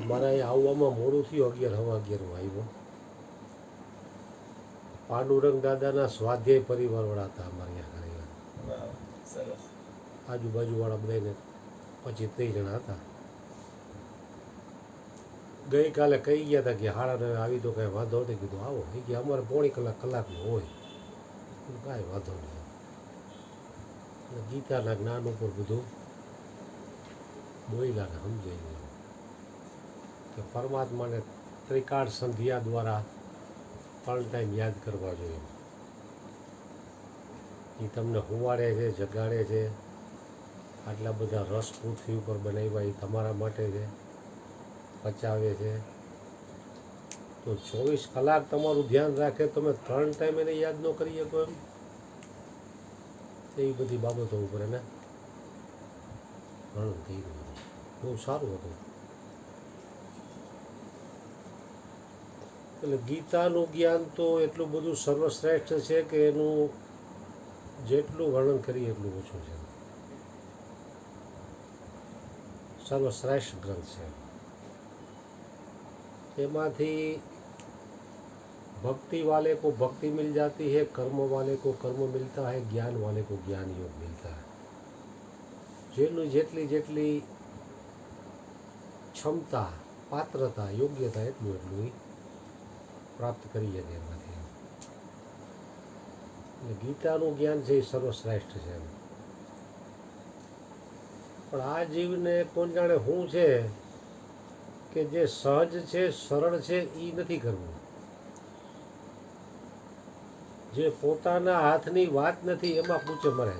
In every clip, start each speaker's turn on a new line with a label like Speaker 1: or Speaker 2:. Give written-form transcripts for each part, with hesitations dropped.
Speaker 1: મારા અહીં આવવામાં મોડું થયું, 11 સવા 11 આવ્યો. પાંડુરંગ દાદાના સ્વાધ્યાય પરિવારવાળા હતા અમારે અહીંયા ઘરે. આજુબાજુવાળા બધાને 25-30 જણા હતા. ગઈકાલે કહી ગયા હતા કે 9:30 આવી તો કાંઈ વાંધો નથી. કીધું આવો. એ કે અમારે પોણી કલાકનું હોય. કાંઈ વાંધો નહીં. ગીતાના જ્ઞાન ઉપર બધું બોયલાને સમજાઈ ગયું કે પરમાત્માને ત્રિકાળ સંધ્યા દ્વારા 3 ટાઈમ યાદ કરવા જોઈએ. એ તમને હુવાડે છે, જગાડે છે. આટલા બધા રસ પૃથ્વી ઉપર બનાવ્યા એ તમારા માટે છે, પચાવે છે. તો 24 કલાક તમારું ધ્યાન રાખે, તમે 3 ટાઈમ એને યાદ ન કરી શકો એમ. એવી બધી બાબતો ઉપર એને ઘણું થઈ ગયું. બહુ સારું હતું. એટલે ગીતાનું જ્ઞાન તો એટલું બધું સર્વશ્રેષ્ઠ છે કે એનું જેટલું વર્ણન કરીએ એટલું ઓછું છે. સર્વશ્રેષ્ઠ ગ્રંથ છે. એમાંથી भक्ति वाले को भक्ति मिल जाती है, कर्म वाले को कर्म मिलता है, ज्ञान वाले को ज्ञान योग मिलता है. જેનું જેટલી જેટલી ક્ષમતા, પાત્રતા, યોગ્યતા એટલું એટલું પ્રાપ્ત કરી શકે એમાંથી. એટલે ગીતાનું જ્ઞાન છે એ સર્વશ્રેષ્ઠ છે. પણ આ જીવને કોણ જાણે શું છે કે જે સહજ છે, સરળ છે એ નથી કરવું. જે પોતાના હાથની વાત નથી એમાં પૂછે મરે.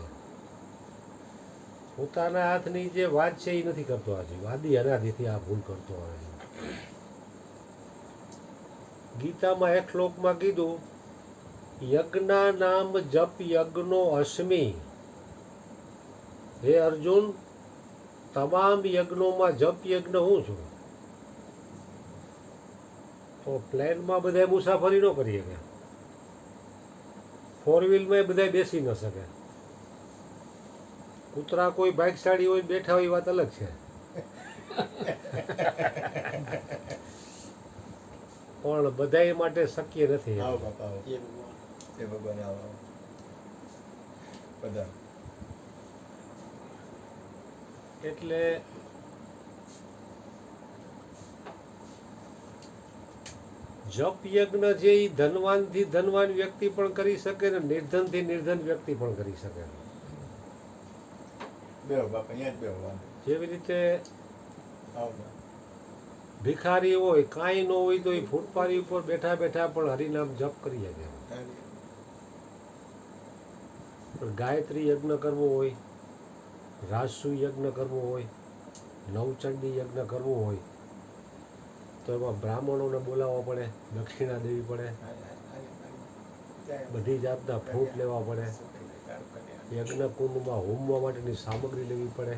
Speaker 1: પોતાના હાથની જે વાત છે એ નથી કરતો. આજે આદિ અનાદિથી આ ભૂલ કરતો આવે. ગીતામાં એક શ્લોકમાં કીધું, યજ્ઞા નામ જપ યજ્ઞો અસ્મિ. હે અર્જુન, તમામ યજ્ઞોમાં જપ યજ્ઞ હું છું. તો પ્લેનમાં બધા મુસાફરી ન કરી શકે, 4 વ્હીલમાં બધા બેસી ન શકે. કૂતરા કોઈ ભાગશાળી હોય બેઠા હોય વાત અલગ છે. પણ બધા માટે શક્ય નથી. એટલે જપ યજ્ઞ છે એ ધનવાનથી ધનવાન વ્યક્તિ પણ કરી શકે ને નિર્ધનથી નિર્ધન વ્યક્તિ પણ કરી શકે. જેવી રીતે ભિખારી હોય, કાંઈ ન હોય તો એ ફૂટપાથી ઉપર બેઠા બેઠા પણ હરિનામ જપ કરી શકે. પણ ગાયત્રી યજ્ઞ કરવો હોય, રાજસુ યજ્ઞ કરવો હોય, નવચંડી યજ્ઞ કરવો હોય તો એમાં બ્રાહ્મણોને બોલાવવા પડે, દક્ષિણા દેવી પડે, બધી જાતના ફ્રૂટ લેવા પડે, યજ્ઞ કુંડમાં હોમવા માટેની સામગ્રી લેવી પડે,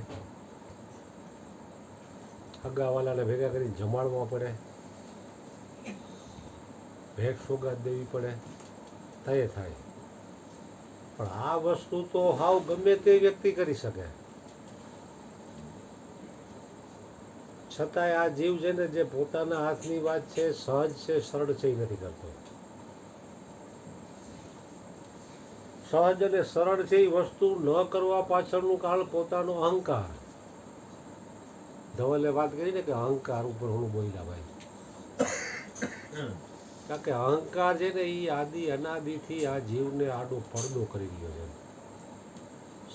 Speaker 1: હગાવાલાને ભેગા કરીને જમાડવા પડે, ભેટ સોગાદ દેવી પડે, થાય થાય. પણ આ વસ્તુ તો હાવ ગમે તે વ્યક્તિ કરી શકે. છતાંય આ જીવ છે ને, જે પોતાના હાથની વાત છે, સહજ છે, સરળ છે, એ નથી કરતો. સહજ અને સરળ છે એ વસ્તુ ન કરવા પાછળનું કારણ પોતાનો અહંકાર. ધવલે વાત કરી ને કે અહંકાર ઉપર હું બોલ્યા ભાઈ. કારણ કે અહંકાર છે ને એ આદિ અનાદિથી આ જીવને આડો પડદો કરી રહ્યો છે.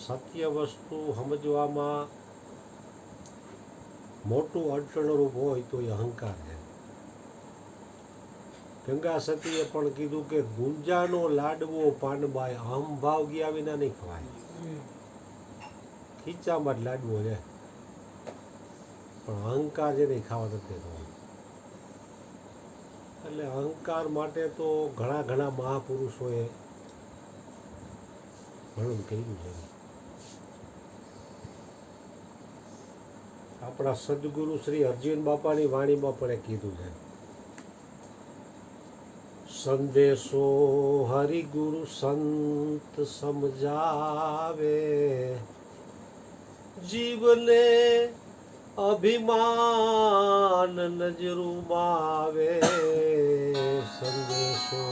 Speaker 1: સત્ય વસ્તુ સમજવામાં મોટું અડચણરૂપ હોય તો એ અહંકાર છે. ગંગા સતીએ પણ કીધું કે ગુંજાનો લાડવો પાનબાઈ અહંભાવ ગયા વિના નહીં ખવાય. ખીચામાં જ લાડવો છે પણ અહંકાર છે નહીં ખાવા નથી દેતો. એટલે અહંકાર માટે તો ઘણા ઘણા મહાપુરુષોએ ઘણું કહ્યું છે. આપણા સદગુરુ શ્રી અર્જુન બાપાની વાણીમાં પણ કીધું છે, સંદેશો હરિગુરુ સંત સમજાવે, જીવને અભિમાન નજરૂમાં આવે સંદેશો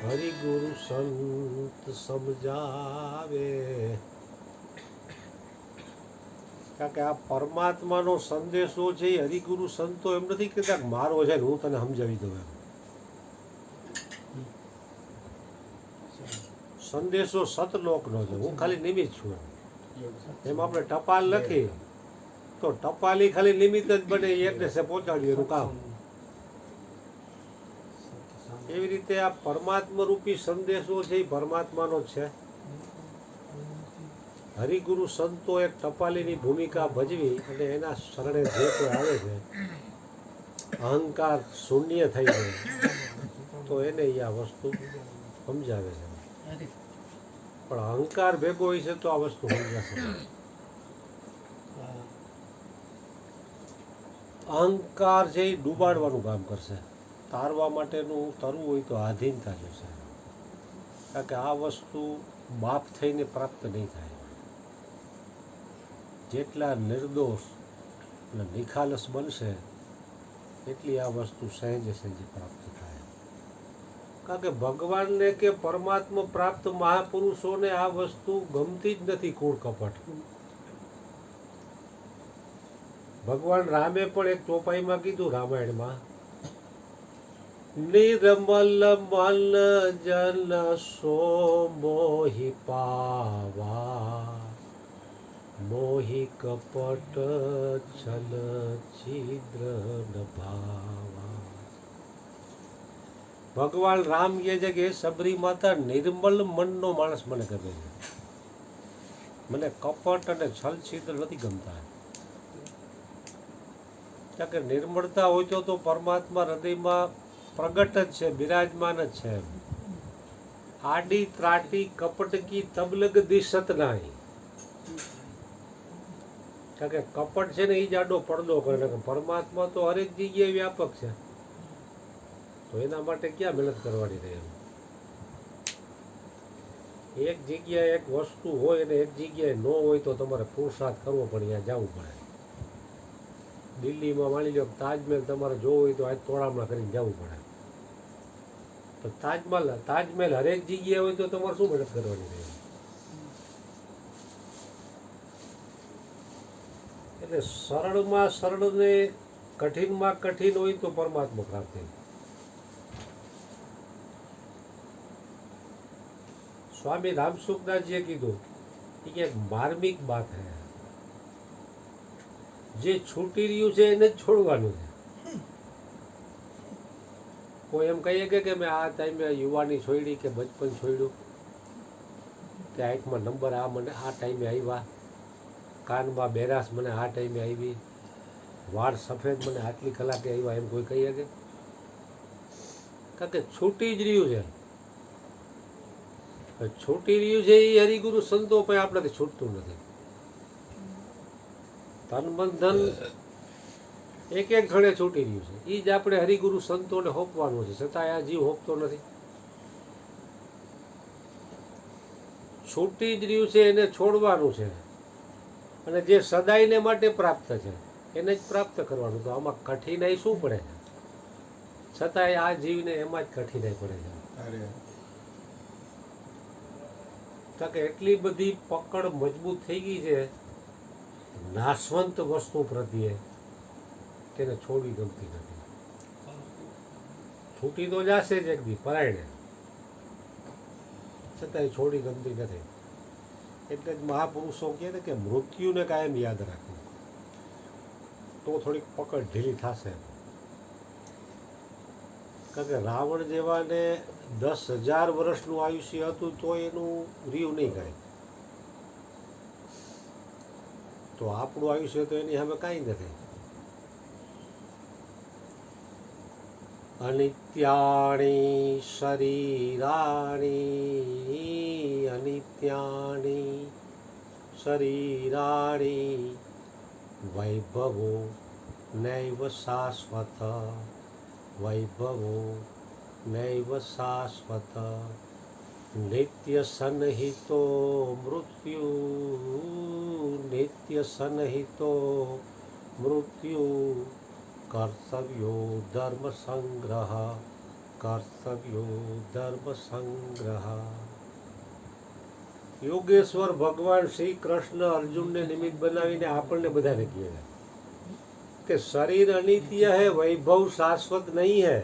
Speaker 1: હરિગુરુ સંત સમજાવે. કારણ કે આ પરમાત્માનો સંદેશો છે એ હરિગુરુ સંતો એમ નથી કહેતા કે મારો છે ને હું તને સમજાવી દઉં એમ. સંદેશો સતલોકનો છે, હું ખાલી નિમિત્ત છું એમ. આપણે ટપાલ લખી તો ટપાલી ખાલી નિમિત્ત જ બને, એકને સે પહોંચાડ્યું એનું કામ. એવી રીતે આ પરમાત્મા રૂપી સંદેશો છે એ પરમાત્માનો જ છે. હરિગુરુ સંતો એક ટપાલીની ભૂમિકા ભજવી અને એના શરણે જે કોઈ આવે છે અહંકાર શૂન્ય થઈ જાય તો એને આ વસ્તુ સમજાવે છે. પણ અહંકાર ભેગો હોય છે તો આ વસ્તુ સમજાશે. અહંકાર છે એ ડૂબાડવાનું કામ કરશે. તારવા માટેનું તરવું હોય તો આધીનતા જોશે. કારણ કે આ વસ્તુ બાપ થઈને પ્રાપ્ત નહીં થાય. જેટલા નિર્દોષ અને નિખાલસ બનશે એટલી આ વસ્તુ સહેજે સહેજે પ્રાપ્ત થાય. કારણ કે ભગવાનને કે પરમાત્મા પ્રાપ્ત મહાપુરુષોને આ વસ્તુ ગમતી જ નથી, કૂળ કપટ. ભગવાન રામે પણ એક ચોપાઈમાં કીધું રામાયણમાં, નિર્મલ મન જન સો મોહી પાવા, મોહી કપટ છલ છિદ્ર ભાવા. ભગવાન રામ કહે છે કે સબરી માતા નિર્મલ મનનો માણસ મને ગમે છે, મને કપટ અને છલ છિદ્ર નથી ગમતા. કારણ કે નિર્મળતા હોય તો પરમાત્મા હૃદયમાં પ્રગટ જ છે, બિરાજમાન જ છે. આડી ત્રાટી કપટકી તબલગ દિશત નાય. કારણ કે કપટ છે ને એ જ આડો પડદો કરે. પરમાત્મા તો હરેક જગ્યાએ વ્યાપક છે, તો એના માટે ક્યાં મહેનત કરવાની રહે. એક જગ્યાએ એક વસ્તુ હોય અને એક જગ્યાએ ન હોય તો તમારે પુરુષાર્થ કરવો પડે, ત્યાં જવું પડે. દિલ્હીમાં માની લો તાજમહેલ તમારે જોવો હોય તો આજ તોડામણા કરીને જવું પડે. તો તાજમહેલ હરેક જગ્યાએ હોય તો તમારે શું મહેનત કરવાની રહે. એટલે સરળમાં સરળ ને કઠિનમાં કઠિન હોય તો પરમાત્મા પ્રાપ્તિ. સ્વામી રામસુખદાસજીએ કીધું કે એક માર્મિક બાત હૈ, જે છૂટી રહ્યું છે એને જ છોડવાનું છે. કોઈ એમ કહીએ કે મેં આ ટાઈમે યુવાની છોડી કે બચપન છોડ્યું કે આંખમાં નંબર આ મને આ ટાઈમે આવ્યા, કાનમાં બેરાશ મને આ ટાઈમે આવી, વાળ સફેદ મને આટલી કલાકે આવ્યા, એમ કોઈ કહીએ કે? કારણ કે છૂટી જ રહ્યું છે. છૂટી રહ્યું છે એ હરિગુરુ સંતો પણ આપણાથી છૂટતું નથી. તન મન ધન એક એક ક્ષણે છૂટી રહ્યું છે. એ જ આપણે હરિગુરુ સંતોને હોપવાનું છે, છતાં આ જીવ હોપતો નથી. છૂટી જ રહ્યું છે એને છોડવાનું છે, અને જે સદાયને માટે પ્રાપ્ત છે એને જ પ્રાપ્ત કરવાનું. તો આમાં કઠિનાઈ શું પડે છે? છતાંય આ જીવને એમાં જ કઠિનાઈ પડે છે. કારણ કે એટલી બધી પકડ મજબૂત થઈ ગઈ છે નાશવંત વસ્તુ પ્રત્યે, તેને છોડવી ગમતી નથી. છૂટી તો જશે જ એક દી પરાયણે, છતાંય છોડી ગમતી નથી. એટલે જ મહાપુરુષો કહે ને કે મૃત્યુને કાયમ યાદ રાખવું, તો થોડીક પકડ ઢીલી થશે. કારણ કે રાવણ જેવાને 10,000 વર્ષનું આયુષ્ય હતું તો એનું રીવ નહીં કરે, તો આપણું આયુષ્ય તો એની સામે કાંઈ નથી. અનિત્યાણી શરીરાણી, અનિત્યાણી શરીરાણી, વૈભવો નૈવ શાશ્વત, વૈભવો નૈવ શાશ્વત, નિત્ય સન્નિહિતો મૃત્યુ, નિત્ય સનહિતો મૃત્યુ કર્તવ્યો ધર્મ સંગ્રહ કર્તવ્યો ધર્મ સંગ્રહ. યોગેશ્વર ભગવાન શ્રી કૃષ્ણ અર્જુનને નિમિત્ત બનાવીને આપણને બધાને કહે છે કે શરીર અનિત્ય है, વૈભવ શાશ્વત નહીં है.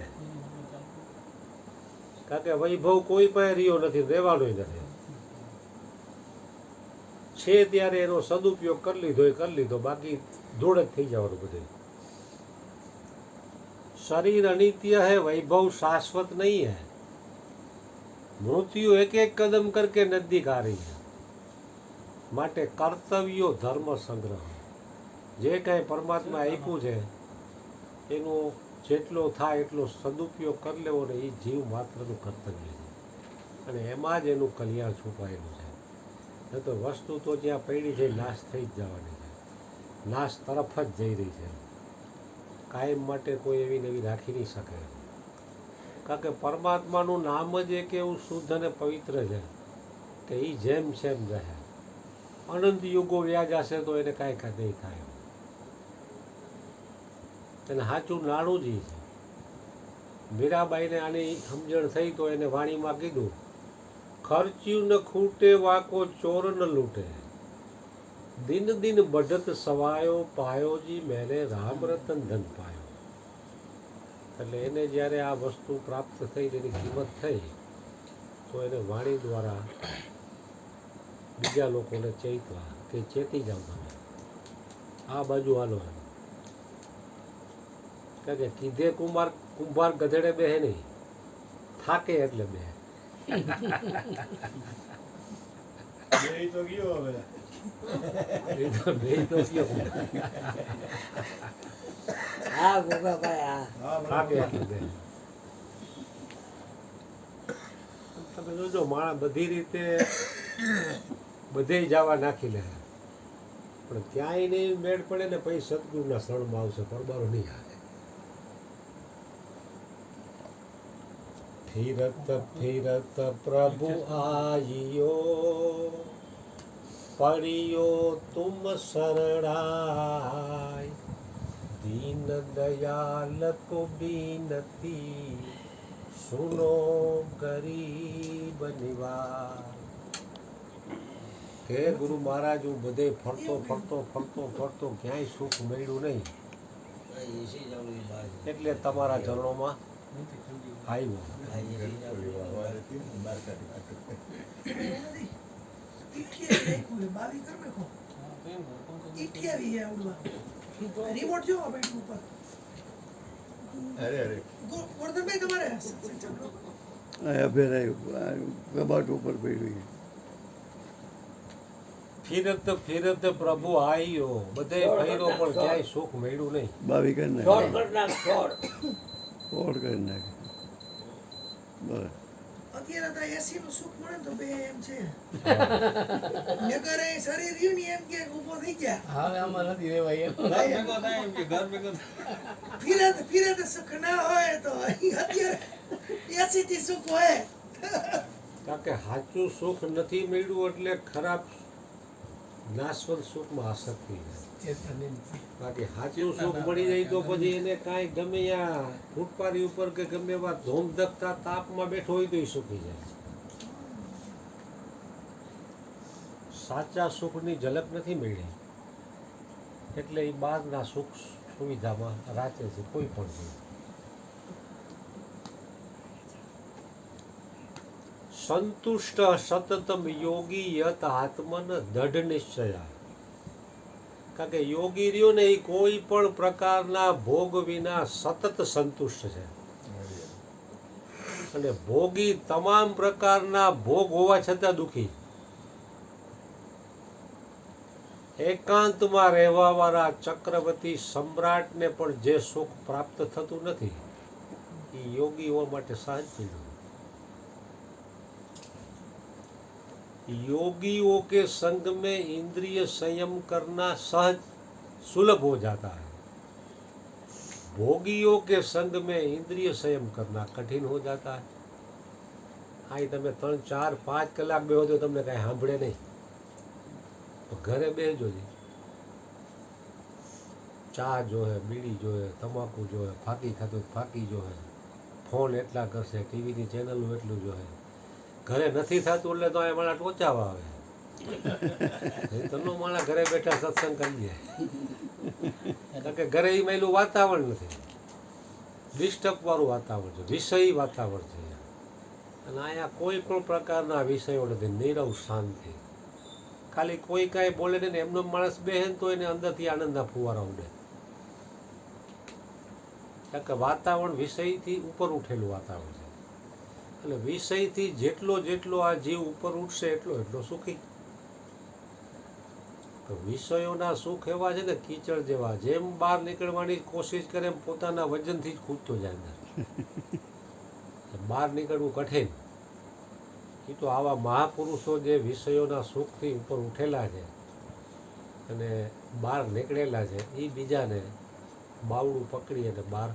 Speaker 1: કારણ કે વૈભવ કોઈ પાસે રહ્યો નથી, રહેવાનો નથી. છે ત્યારે એનો સદુપયોગ કરી લીધો એ કરી લીધો, બાકી ધૂળ જ થઈ જવાનું બધું. શરીર અનિત્ય है, वैभव शाश्वत नहीं है. મૃત્યુ એક એક કદમ કરકે નજદીક આ રહી છે. માટે કર્તવ્યો ધર્મ સંગ્રહ. જે કાંઈ પરમાત્મા આપ્યું છે એનો જેટલો થાય એટલો સદુપયોગ કરી લેવો ને એ જીવ માત્રનું કર્તવ્ય છે. અને એમાં જ એનું કલ્યાણ છુપાયેલું છે. ન તો વસ્તુ તો જ્યાં પડી છે નાશ થઈ જ જવાની છે, નાશ તરફ જ જઈ રહી છે. કાયમ માટે કોઈ એવી ને એવી રાખી નહીં શકે. કારણ કે પરમાત્માનું નામ જ એક એવું શુદ્ધ અને પવિત્ર છે કે એ જેમ સેમ રહે. અનંત યુગો વ્યાજ હશે તો એને કાંઈ નહીં થાય. એને સાચું નાણું જ છે. મીરાબાઈને આની સમજણ થઈ તો એને વાણીમાં કીધું, ખર્ચ્યું ન ખૂટે વાકો ચોર ન લૂટે, દિન દિન બઢત સવાયો પાયો જી મેને રામ રતન ધન પાયો. એટલે એને જ્યારે આ વસ્તુ પ્રાપ્ત થઈ તેની કિંમત થઈ તો એને વાણી દ્વારા બીજા લોકોને ચેતવા કે ચેતી જાવ તમે, આ બાજુ હાલો. કારણ કે કીધે કુંભાર ગધેડે બેહે નહીં, થાકે એટલે બે.
Speaker 2: તો ગયો હવે
Speaker 3: હા ગોગાભાઈ, હા
Speaker 1: થાકે એટલે બે. તમે જોજો માણસ બધી રીતે બધે જવા નાખી લે, પણ ક્યાંય નહીં મેળ પડે ને પછી સદગુરુના શરણમાં આવશે, પરબારો નહીં આવે. ફિરત ફિરત પ્રભુ આયો, પડ્યો તુમ શરણાય, દીન દયાલ કો બીનતી, સુનો ગરીબ નિવાસ. હે ગુરુ મહારાજ, હું બધે ફરતો ફરતો ફરતો ફરતો ક્યાંય સુખ મળ્યું નહીં, એટલે તમારા ચરણોમાં આવ્યો.
Speaker 4: રિમોટ જો બેઠું ઉપર.
Speaker 2: અરે અરે
Speaker 4: ગોરધનભાઈ તમારે
Speaker 2: કબાટ ઉપર પડ્યું.
Speaker 1: ફિરત ફિરત પ્રભુ આયો, બધે ફર્યો પણ ક્યાંય સુખ મળ્યું નહીં.
Speaker 2: બાવી કરી
Speaker 3: છોડ
Speaker 2: નાખે,
Speaker 3: કરી નાખ, છોડ.
Speaker 2: ફોડ કરી નાખે. બરાબર.
Speaker 4: અત્યારે તો એસી નું સુખ મળે ને તો બે એમ છે. નગર એ શરીર રહ્યું ને એમ કે ઊભો થઈ ગયા.
Speaker 5: હવે આમાં નથી રેવાય એમ.
Speaker 4: ફિરત ફિરત સુખ ના હોય તો અત્યારે એસી થી સુખ હોય.
Speaker 1: કારણ કે સાચું સુખ નથી મળ્યું એટલે ખરાબ નાશવંત સુખમાં આસક્તિ છે. બાકી સાચું સુખ મળી જાય તો પછી એને કાંઈ ગમે ત્યાં ફૂટપારી ઉપર કે ગમે એવા ધોમધકતા તાપમાં બેઠો હોય તો એ સુખી જાય. સાચા સુખની ઝલક નથી મળી એટલે એ બહારના સુખ સુવિધામાં રાચે છે કોઈ પણ છે. સંતુષ્ટ સતતમ યોગી યત આત્મન દઢ નિશ્ચયા. કારણ કે યોગી રહ્યો ને એ કોઈ પણ પ્રકારના ભોગ વિના સતત સંતુષ્ટ છે. અને ભોગી તમામ પ્રકારના ભોગ હોવા છતાં દુઃખી. એકાંતમાં રહેવાવાળા ચક્રવર્તી સમ્રાટને પણ જે સુખ પ્રાપ્ત થતું નથી એ યોગીઓ માટે સહજ ચીજ. योगियों के संग में इंद्रिय संयम करना सहज सुलभ हो जाता है, भोगियों के संग में इंद्रिय संयम करना कठिन हो जाता है. आई તમે 3, 4, 5 કલાક બેહો તો તમને કાંઈ સાંભળે નહીં, તો ઘરે બેસજો જી, ચા જોહે, બીડી જોહે, તમાકુ જોહે, ફાકી ખાતું હોય તો ફાકી જોહે, ફોન એટલા કરશે, ટીવીની ચેનલો એટલું જોહે. ઘરે નથી થતું એટલે તો અહીંયા માણા ટોચાવા આવે. નહીં તો નો માણા ઘરે બેઠા સત્સંગ કરીએ. કારણ કે ઘરે એ મેલું વાતાવરણ નથી, ડિસ્ટર્બ વાળું વાતાવરણ છે, વિષયી વાતાવરણ છે. અને અહીંયા કોઈ પણ પ્રકારના વિષયો નથી, નીરવ શાંતિ. ખાલી કોઈ કાંઈ બોલે નહીં ને એમનો માણસ બેહે ને તો એને અંદરથી આનંદના ફુવારા ઉડે. કારણ કે વાતાવરણ વિષયથી ઉપર ઉઠેલું વાતાવરણ છે. એટલે વિષયથી જેટલો જેટલો આ જીવ ઉપર ઉઠશે એટલો એટલો સુખી. તો વિષયોના સુખ એવા છે ને કીચડ જેવા, જેમ બહાર નીકળવાની કોશિશ કરે એમ પોતાના વજનથી જ કૂદતો જાય અંદર. બહાર નીકળવું કઠિન. એ તો આવા મહાપુરુષો જે વિષયોના સુખથી ઉપર ઉઠેલા છે અને બહાર નીકળેલા છે, એ બીજાને બાવડું પકડી અને બહાર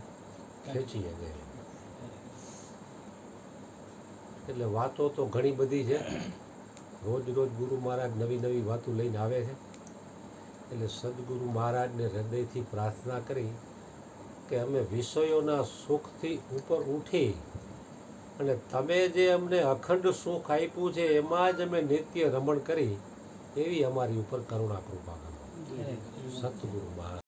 Speaker 1: ખેંચી શકે. એટલે વાતો તો ઘણી બધી છે. રોજ રોજ ગુરુ મહારાજ નવી નવી વાતો લઈને આવે છે. એટલે સદગુરુ મહારાજને હૃદયથી પ્રાર્થના કરી કે અમે વિષયોના સુખથી ઉપર ઉઠી અને તમે જે અમને અખંડ સુખ આપ્યું છે એમાં જ અમે નિત્ય રમણ કરી, એવી અમારી ઉપર કરુણા કૃપા કરો. સતગુરુ મહારાજ.